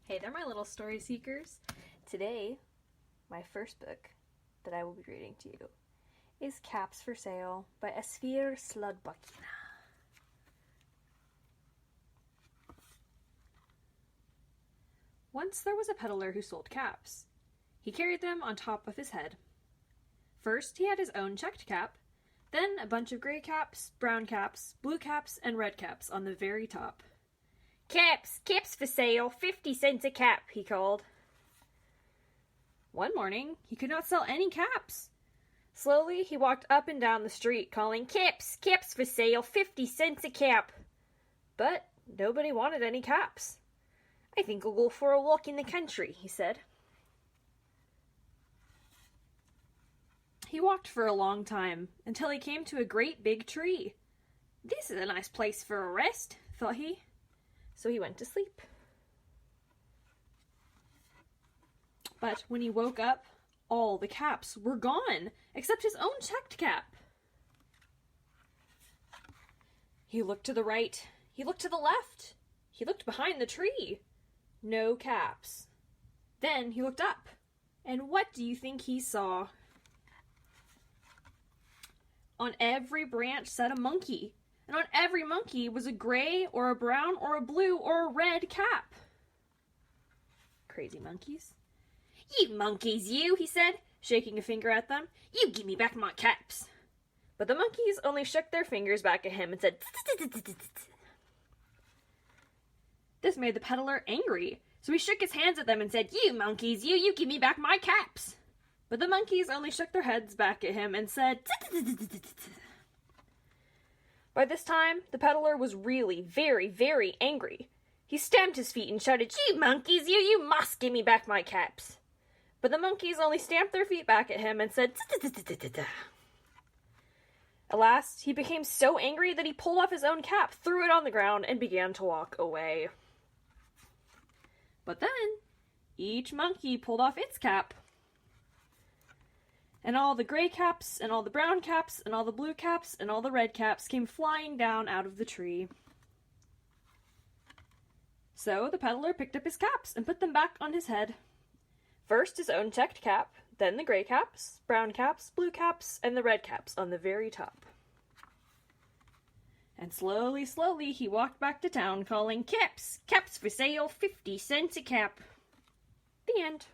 Hey there, my little story seekers. Today, my first book that I will be reading to you is Caps for Sale by Esphyr Slobodkina. Once there was a peddler who sold caps. He carried them on top of his head. First, he had his own checked cap, then a bunch of gray caps, brown caps, blue caps, and red caps on the very top. Caps for sale, 50 cents a cap, he called. One morning, he could not sell any caps. Slowly, he walked up and down the street, calling, caps for sale, 50 cents a cap. But nobody wanted any caps. I think I'll go for a walk in the country, he said. He walked for a long time, until he came to a great big tree. This is a nice place for a rest, thought he. So he went to sleep. But when he woke up, all the caps were gone, except his own checked cap. He looked to the right, he looked to the left, he looked behind the tree. No caps. Then he looked up, and what do you think he saw? On every branch sat a monkey, and on every monkey was a gray or a brown or a blue or a red cap. Crazy monkeys. You monkeys, you, he said, shaking a finger at them. You give me back my caps. But the monkeys only shook their fingers back at him and said, This made the peddler angry, so he shook his hands at them and said, You monkeys, you give me back my caps. But the monkeys only shook their heads back at him and said, By this time, the peddler was really very, very angry. He stamped his feet and shouted, You monkeys, you must give me back my caps. But the monkeys only stamped their feet back at him and said, At last, he became so angry that he pulled off his own cap, threw it on the ground, and began to walk away. But then, each monkey pulled off its cap. And all the gray caps, and all the brown caps, and all the blue caps, and all the red caps came flying down out of the tree. So the peddler picked up his caps and put them back on his head. First his own checked cap, then the gray caps, brown caps, blue caps, and the red caps on the very top. And slowly, slowly he walked back to town calling, Caps for sale, 50 cents a cap. The end.